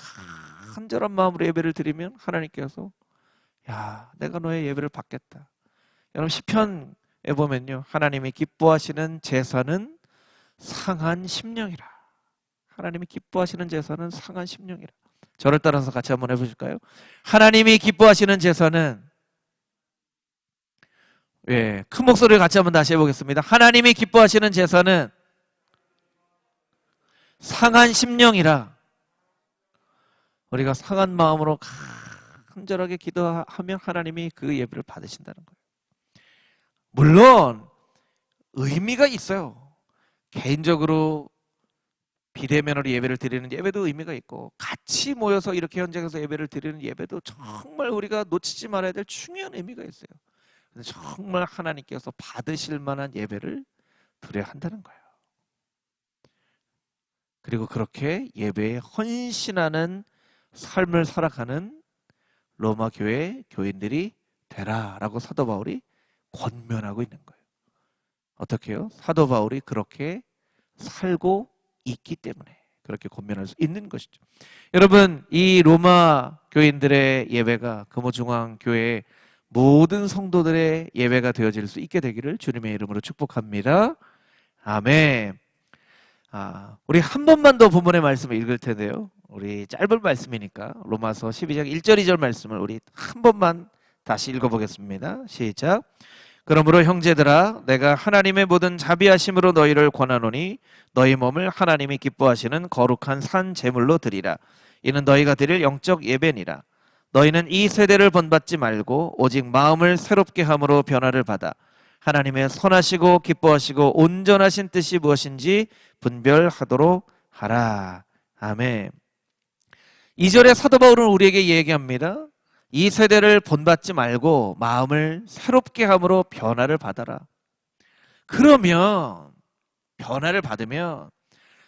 간절한 마음으로 예배를 드리면 하나님께서 야, 내가 너의 예배를 받겠다. 여러분 시편에 보면요, 하나님이 기뻐하시는 제사는 상한 심령이라. 하나님이 기뻐하시는 제사는 상한 심령이라. 저를 따라서 같이 한번 해보실까요? 하나님이 기뻐하시는 제사는, 예, 큰 목소리를 같이 한번 다시 해보겠습니다. 하나님이 기뻐하시는 제사는 상한 심령이라. 우리가 상한 마음으로 간절하게 기도하면 하나님이 그 예배를 받으신다는 거예요. 물론 의미가 있어요. 개인적으로 비대면으로 예배를 드리는 예배도 의미가 있고, 같이 모여서 이렇게 현장에서 예배를 드리는 예배도 정말 우리가 놓치지 말아야 될 중요한 의미가 있어요. 정말 하나님께서 받으실 만한 예배를 드려야 한다는 거예요. 그리고 그렇게 예배에 헌신하는 삶을 살아가는 로마 교회 교인들이 되라라고 사도 바울이 권면하고 있는 거예요. 어떻게 해요? 사도 바울이 그렇게 살고 있기 때문에 그렇게 권면할 수 있는 것이죠. 여러분, 이 로마 교인들의 예배가 금호중앙교회의 모든 성도들의 예배가 되어질 수 있게 되기를 주님의 이름으로 축복합니다. 아멘. 우리 한 번만 더 본문의 말씀을 읽을 텐데요. 우리 짧은 말씀이니까 로마서 12장 1절 2절 말씀을 우리 한 번만 다시 읽어보겠습니다. 시작. 그러므로 형제들아, 내가 하나님의 모든 자비하심으로 너희를 권하노니 너희 몸을 하나님이 기뻐하시는 거룩한 산 제물로 드리라. 이는 너희가 드릴 영적 예배니라. 너희는 이 세대를 본받지 말고 오직 마음을 새롭게 함으로 변화를 받아 하나님의 선하시고 기뻐하시고 온전하신 뜻이 무엇인지 분별하도록 하라. 아멘. 2절에 사도 바울은 우리에게 얘기합니다. 이 세대를 본받지 말고 마음을 새롭게 함으로 변화를 받아라. 그러면 변화를 받으면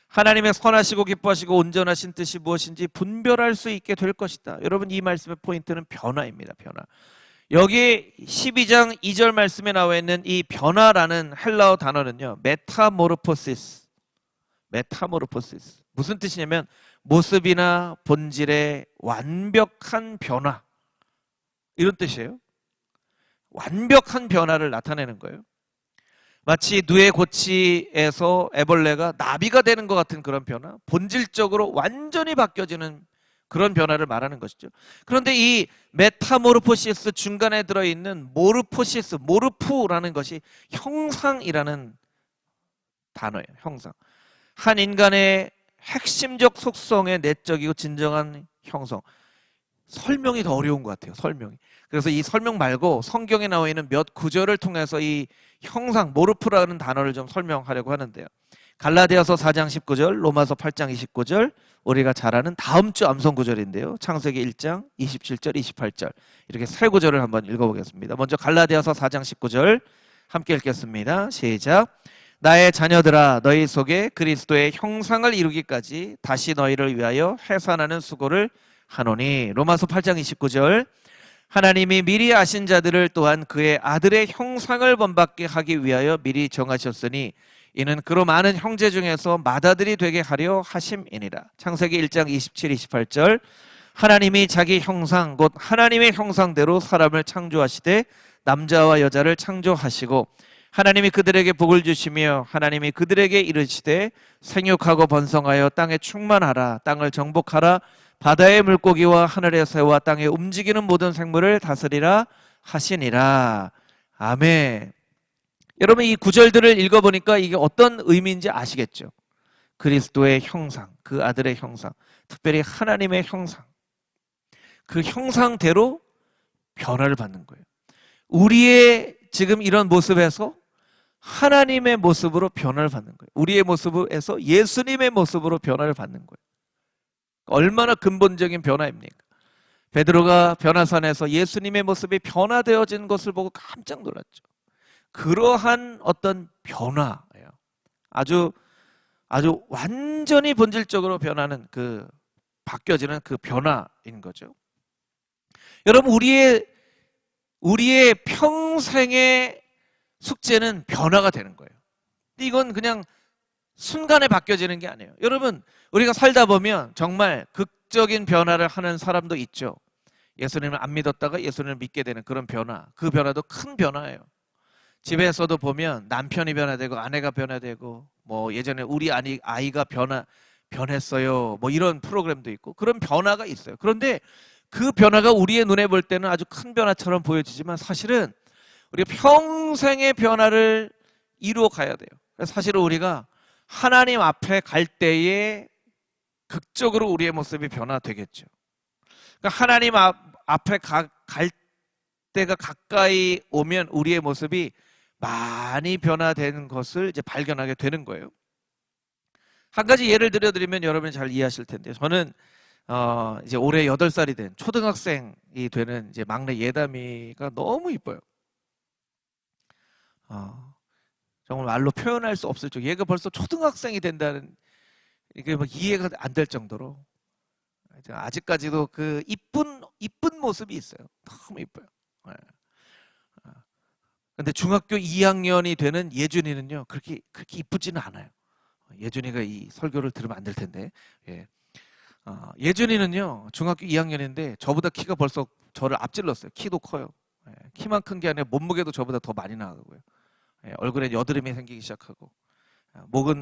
하나님의 선하시고 기뻐하시고 온전하신 뜻이 무엇인지 분별할 수 있게 될 것이다. 여러분, 이 말씀의 포인트는 변화입니다. 변화. 여기 12장 2절 말씀에 나와 있는 이 변화라는 헬라어 단어는요, 메타모르포시스. 메타모르포시스. 무슨 뜻이냐면 모습이나 본질의 완벽한 변화, 이런 뜻이에요. 완벽한 변화를 나타내는 거예요. 마치 누에 고치에서 애벌레가 나비가 되는 것 같은 그런 변화, 본질적으로 완전히 바뀌어지는 그런 변화를 말하는 것이죠. 그런데 이 메타모르포시스 중간에 들어있는 모르포시스, 모르프라는 것이 형상이라는 단어예요. 형상. 한 인간의 핵심적 속성의 내적이고 진정한 형성. 설명이 더 어려운 것 같아요. 설명이. 그래서 이 설명 말고 성경에 나와 있는 몇 구절을 통해서 이 형상, 모르프라는 단어를 좀 설명하려고 하는데요. 갈라디아서 4장 19절, 로마서 8장 29절, 우리가 잘 아는 다음 주 암송 구절인데요. 창세기 1장 27절, 28절, 이렇게 세 구절을 한번 읽어보겠습니다. 먼저 갈라디아서 4장 19절 함께 읽겠습니다. 시작. 나의 자녀들아, 너희 속에 그리스도의 형상을 이루기까지 다시 너희를 위하여 해산하는 수고를 하노니. 로마서 8장 29절, 하나님이 미리 아신 자들을 또한 그의 아들의 형상을 본받게 하기 위하여 미리 정하셨으니 이는 그로 많은 형제 중에서 맏아들이 되게 하려 하심이니라. 창세기 1장 27, 28절, 하나님이 자기 형상 곧 하나님의 형상대로 사람을 창조하시되 남자와 여자를 창조하시고 하나님이 그들에게 복을 주시며 하나님이 그들에게 이르시되 생육하고 번성하여 땅에 충만하라. 땅을 정복하라. 바다의 물고기와 하늘의 새와 땅에 움직이는 모든 생물을 다스리라 하시니라. 아멘. 여러분, 이 구절들을 읽어보니까 이게 어떤 의미인지 아시겠죠? 그리스도의 형상, 그 아들의 형상, 특별히 하나님의 형상, 그 형상대로 변화를 받는 거예요. 우리의 지금 이런 모습에서 하나님의 모습으로 변화를 받는 거예요. 우리의 모습에서 예수님의 모습으로 변화를 받는 거예요. 얼마나 근본적인 변화입니까? 베드로가 변화산에서 예수님의 모습이 변화되어진 것을 보고 깜짝 놀랐죠. 그러한 어떤 변화예요. 아주 완전히 본질적으로 변하는 바뀌어지는 그 변화인 거죠. 여러분, 우리의 평생의 숙제는 변화가 되는 거예요. 이건 그냥 순간에 바뀌어지는 게 아니에요. 여러분, 우리가 살다 보면 정말 극적인 변화를 하는 사람도 있죠. 예수님을 안 믿었다가 예수님을 믿게 되는 그런 변화. 그 변화도 큰 변화예요. 집에서도 보면 남편이 변화되고 아내가 변화되고, 뭐 예전에 우리 아이가 변했어요. 뭐 이런 프로그램도 있고 그런 변화가 있어요. 그런데 그 변화가 우리의 눈에 볼 때는 아주 큰 변화처럼 보여지지만 사실은 우리가 평생의 변화를 이루어 가야 돼요. 그래서 사실은 우리가 하나님 앞에 갈 때에 극적으로 우리의 모습이 변화되겠죠. 그러니까 하나님 앞에 갈 때가 가까이 오면 우리의 모습이 많이 변화되는 것을 이제 발견하게 되는 거예요. 한 가지 예를 들어드리면 여러분이 잘 이해하실 텐데, 저는 이제 올해 8살이 된 초등학생이 되는 이제 막내 예담이가 너무 이뻐요. 정말 말로 표현할 수 없을 정도. 얘가 벌써 초등학생이 된다는 이게 막 이해가 안 될 정도로 아직까지도 그 이쁜 모습이 있어요. 너무 이뻐요. 근데 중학교 2학년이 되는 예준이는요 그렇게 이쁘지는 않아요. 예준이가 이 설교를 들으면 안 될 텐데, 예준이는요 중학교 2학년인데 저보다 키가 벌써 저를 앞질렀어요. 키도 커요. 키만 큰 게 아니라 몸무게도 저보다 더 많이 나가고요. 얼굴에 여드름이 생기기 시작하고,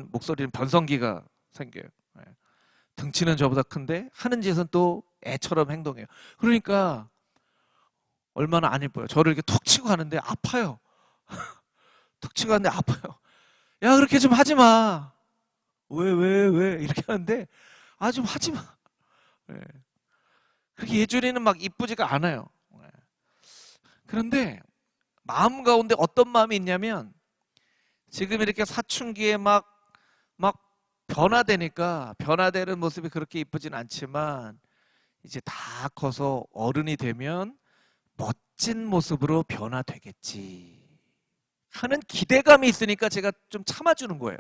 목소리는 변성기가 생겨요. 등치는 저보다 큰데 하는 짓은 또 애처럼 행동해요. 그러니까 얼마나 안 예뻐요. 저를 이렇게 툭 치고 하는데 아파요. 툭 치고 하는데 아파요. 야, 그렇게 좀 하지 마. 왜 이렇게 하는데 좀 하지 마. 그렇게 예준이는 막 이쁘지가 않아요. 그런데 마음 가운데 어떤 마음이 있냐면, 지금 이렇게 사춘기에 막 변화되니까 변화되는 모습이 그렇게 이쁘진 않지만 이제 다 커서 어른이 되면 멋진 모습으로 변화되겠지 하는 기대감이 있으니까 제가 좀 참아주는 거예요.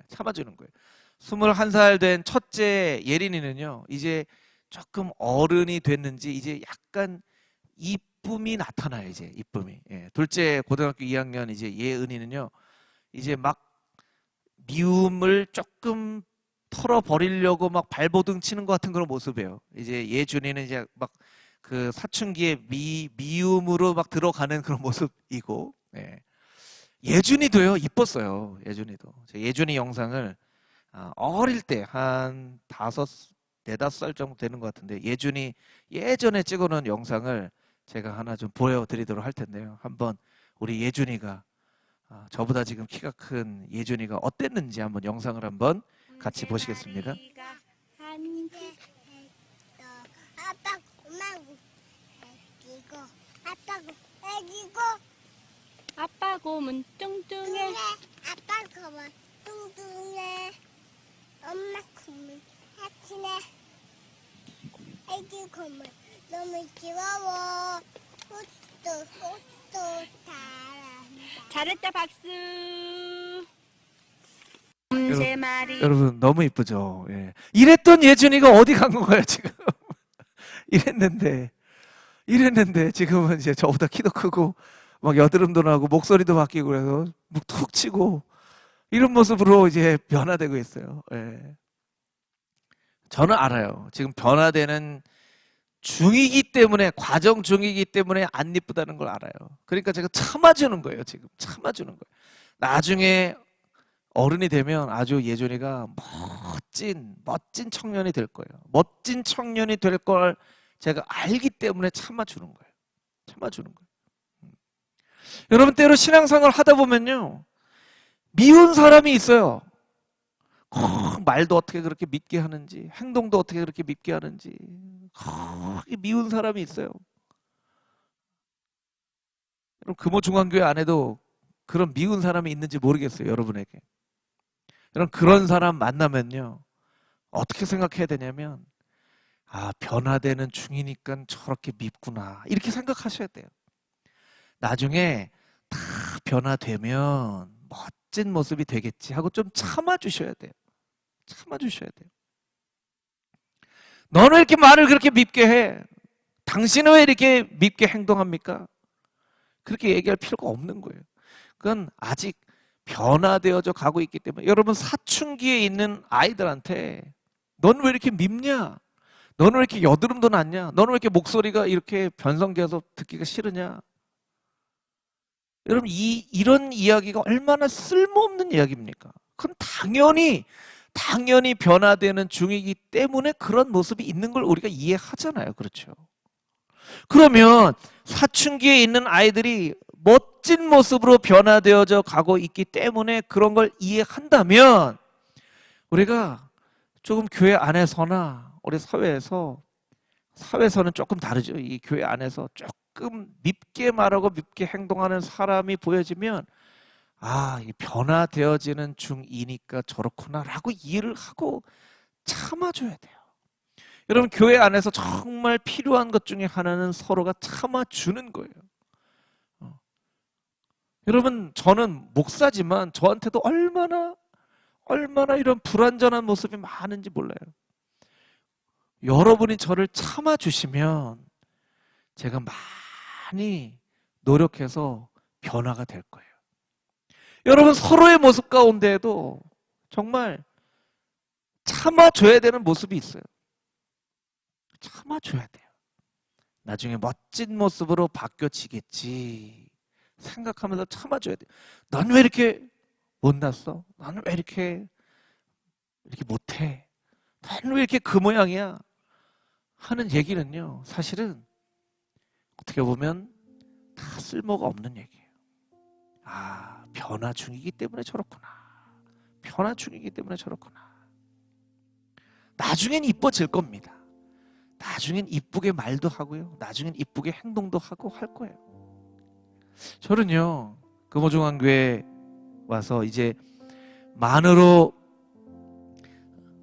참아주는 거예요. 21살 된 첫째 예린이는요 이제 조금 어른이 됐는지 이제 약간 이쁨이 나타나요. 이제 이쁨이. 둘째 고등학교 2학년 이제 예은이는요 이제 막 미움을 조금 털어버리려고 막 발버둥 치는 것 같은 그런 모습이에요. 이제 예준이는 이제 막 그 사춘기에 미움으로 막 들어가는 그런 모습이고, 예준이도요 이뻤어요. 예준이도. 예준이 영상을 어릴 때 한 4-5살 정도 되는 것 같은데, 예준이 예전에 찍어놓은 영상을 제가 하나 좀 보여드리도록 할 텐데요. 한번 우리 예준이가 저보다 지금 키가 큰 예준이가 어땠는지 한번 영상을 한번 같이 보시겠습니다. 아빠 고마고 애기고 아빠 애기고 아빠 곰은 뚱뚱해. 아빠 고마 뚱뚱해 엄마 고마 하치네 애기 고마 너무 귀여워 옷도 잘한다. 잘했다, 박수. 세 마리. 여러분 너무 이쁘죠. 이랬던 예준이가 어디 간 건가요 지금? 이랬는데 지금은 이제 저보다 키도 크고 막 여드름도 나고 목소리도 바뀌고 그래서 툭 치고 이런 모습으로 이제 변화되고 있어요. 저는 알아요. 지금 변화되는 중이기 때문에, 과정 중이기 때문에 안 이쁘다는 걸 알아요. 그러니까 제가 참아주는 거예요. 지금 참아주는 거예요. 나중에 어른이 되면 아주 예준이가 멋진 청년이 될 거예요. 멋진 청년이 될 걸 제가 알기 때문에 참아주는 거예요. 참아주는 거예요. 여러분, 때로 신앙생활을 하다 보면요 미운 사람이 있어요. 말도 어떻게 그렇게 밉게 하는지, 행동도 어떻게 그렇게 밉게 하는지 미운 사람이 있어요. 여러분, 금호중앙교회 안에도 그런 미운 사람이 있는지 모르겠어요. 여러분에게. 여러분, 그런 사람 만나면요 어떻게 생각해야 되냐면, 변화되는 중이니까 저렇게 밉구나 이렇게 생각하셔야 돼요. 나중에 다 변화되면 멋진 모습이 되겠지 하고 좀 참아주셔야 돼요. 참아주셔야 돼요. 너는 왜 이렇게 말을 그렇게 밉게 해? 당신은 왜 이렇게 밉게 행동합니까? 그렇게 얘기할 필요가 없는 거예요. 그건 아직 변화되어져 가고 있기 때문에. 여러분, 사춘기에 있는 아이들한테 너는 왜 이렇게 밉냐? 너는 왜 이렇게 여드름도 났냐? 너는 왜 이렇게 목소리가 이렇게 변성기여서 듣기가 싫으냐? 여러분, 이런 이야기가 얼마나 쓸모없는 이야기입니까? 그건 당연히 변화되는 중이기 때문에 그런 모습이 있는 걸 우리가 이해하잖아요. 그렇죠? 그러면 사춘기에 있는 아이들이 멋진 모습으로 변화되어져 가고 있기 때문에 그런 걸 이해한다면 우리가 조금 교회 안에서나 우리 사회에서는 조금 다르죠. 이 교회 안에서 조금 밉게 말하고 밉게 행동하는 사람이 보여지면 이 변화되어지는 중이니까 저렇구나라고 이해를 하고 참아줘야 돼요. 여러분, 교회 안에서 정말 필요한 것 중에 하나는 서로가 참아주는 거예요. 여러분, 저는 목사지만 저한테도 얼마나 이런 불완전한 모습이 많은지 몰라요. 여러분이 저를 참아주시면 제가 많이 노력해서 변화가 될 거예요. 여러분, 서로의 모습 가운데에도 정말 참아줘야 되는 모습이 있어요. 참아줘야 돼요. 나중에 멋진 모습으로 바뀌어지겠지 생각하면서 참아줘야 돼요. 난 왜 이렇게 못났어? 나는 왜 이렇게 못해? 나는 왜 이렇게 그 모양이야? 하는 얘기는요, 사실은 어떻게 보면 다 쓸모가 없는 얘기예요. 변화 중이기 때문에 저렇구나. 변화 중이기 때문에 저렇구나. 나중엔 이뻐질 겁니다. 나중엔 이쁘게 말도 하고요. 나중엔 이쁘게 행동도 하고 할 거예요. 저는요, 금호중앙교회 와서 이제 만으로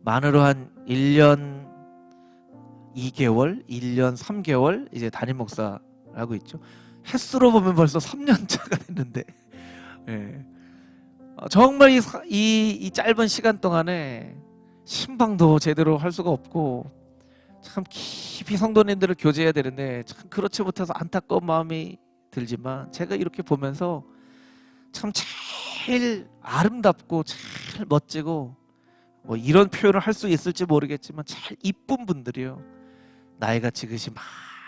한 1년 2개월, 1년 3개월 이제 담임 목사를 하고 있죠. 횟수로 보면 벌써 3년 차가 됐는데, 예. 정말 이 짧은 시간 동안에 신방도 제대로 할 수가 없고 참 깊이 성도님들을 교제해야 되는데 참 그렇지 못해서 안타까운 마음이 들지만, 제가 이렇게 보면서 참 제일 아름답고 제일 멋지고, 뭐 이런 표현을 할 수 있을지 모르겠지만 제일 이쁜 분들이요, 나이가 지긋이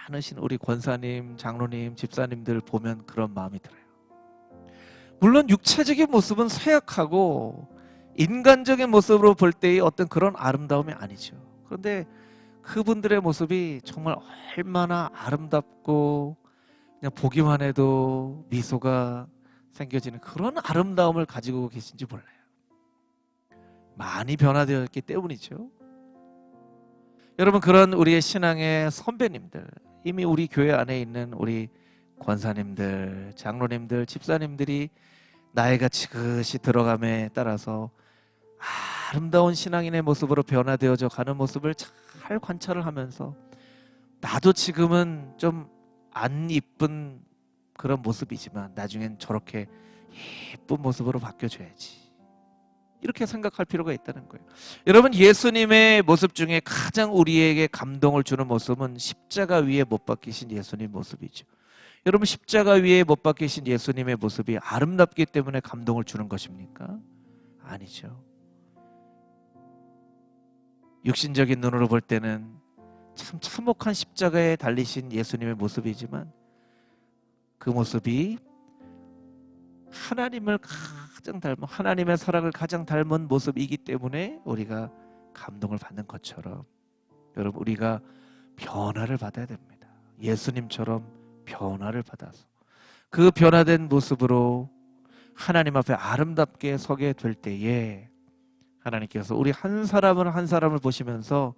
많으신 우리 권사님, 장로님, 집사님들 보면 그런 마음이 들어요. 물론 육체적인 모습은 쇠약하고 인간적인 모습으로 볼 때의 어떤 그런 아름다움이 아니죠. 그런데 그분들의 모습이 정말 얼마나 아름답고 그냥 보기만 해도 미소가 생겨지는 그런 아름다움을 가지고 계신지 몰라요. 많이 변화되었기 때문이죠. 여러분, 그런 우리의 신앙의 선배님들, 이미 우리 교회 안에 있는 우리 권사님들, 장로님들, 집사님들이 나이가 지긋이 들어감에 따라서 아름다운 신앙인의 모습으로 변화되어져 가는 모습을 잘 관찰을 하면서, 나도 지금은 좀 안 이쁜 그런 모습이지만 나중엔 저렇게 예쁜 모습으로 바뀌어줘야지, 이렇게 생각할 필요가 있다는 거예요. 여러분, 예수님의 모습 중에 가장 우리에게 감동을 주는 모습은 십자가 위에 못 박히신 예수님 모습이죠. 여러분, 십자가 위에 못 박히신 예수님의 모습이 아름답기 때문에 감동을 주는 것입니까? 아니죠. 육신적인 눈으로 볼 때는 참 참혹한 십자가에 달리신 예수님의 모습이지만, 그 모습이 하나님을 가장 닮은, 하나님의 사랑을 가장 닮은 모습이기 때문에 우리가 감동을 받는 것처럼, 여러분, 우리가 변화를 받아야 됩니다. 예수님처럼 변화를 받아서 그 변화된 모습으로 하나님 앞에 아름답게 서게 될 때에 하나님께서 우리 한 사람을 한 사람을 보시면서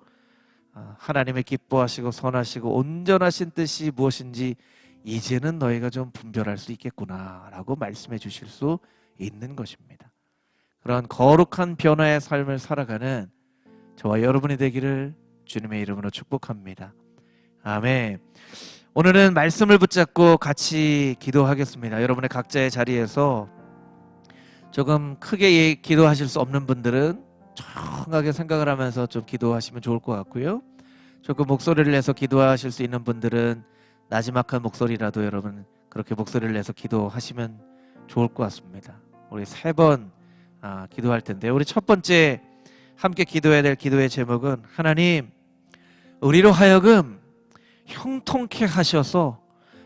하나님의 기뻐하시고 선하시고 온전하신 뜻이 무엇인지 이제는 너희가 좀 분별할 수 있겠구나 라고 말씀해 주실 수 있는 것입니다. 그런 거룩한 변화의 삶을 살아가는 저와 여러분이 되기를 주님의 이름으로 축복합니다. 아멘. 오늘은 말씀을 붙잡고 같이 기도하겠습니다. 여러분의 각자의 자리에서 조금 크게 기도하실 수 없는 분들은 조용하게 생각을 하면서 좀 기도하시면 좋을 것 같고요. 조금 목소리를 내서 기도하실 수 있는 분들은 나지막한 목소리라도 여러분 그렇게 목소리를 내서 기도하시면 좋을 것 같습니다. 우리 3번 기도할 텐데, 우리 첫 번째 함께 기도해야 될 기도의 제목은, 하나님, 우리로 하여금 형통케 하셔서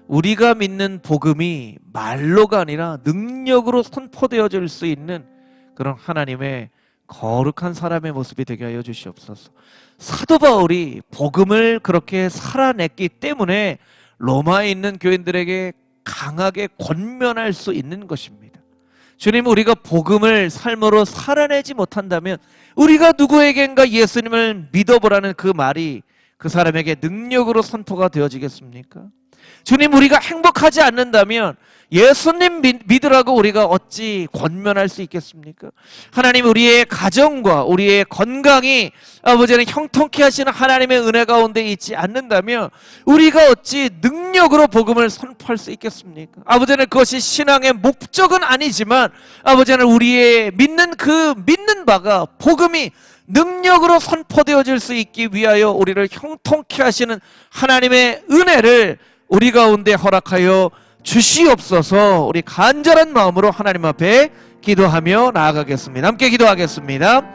우리가 믿는 복음이 말로가 아니라 능력으로 선포되어질 수 있는 그런 하나님의 거룩한 사람의 모습이 되게 하여 주시옵소서. 사도 바울이 복음을 그렇게 살아냈기 때문에 로마에 있는 교인들에게 강하게 권면할 수 있는 것입니다. 주님, 우리가 복음을 삶으로 살아내지 못한다면 우리가 누구에겐가 예수님을 믿어보라는 그 말이 그 사람에게 능력으로 선포가 되어지겠습니까? 주님, 우리가 행복하지 않는다면 예수님 믿으라고 우리가 어찌 권면할 수 있겠습니까? 하나님, 우리의 가정과 우리의 건강이 아버지는 형통케 하시는 하나님의 은혜 가운데 있지 않는다면 우리가 어찌 능력으로 복음을 선포할 수 있겠습니까? 아버지는 그것이 신앙의 목적은 아니지만 아버지는 우리의 믿는 바가 복음이 능력으로 선포되어질 수 있기 위하여 우리를 형통케 하시는 하나님의 은혜를 우리 가운데 허락하여 주시옵소서. 우리 간절한 마음으로 하나님 앞에 기도하며 나아가겠습니다. 함께 기도하겠습니다.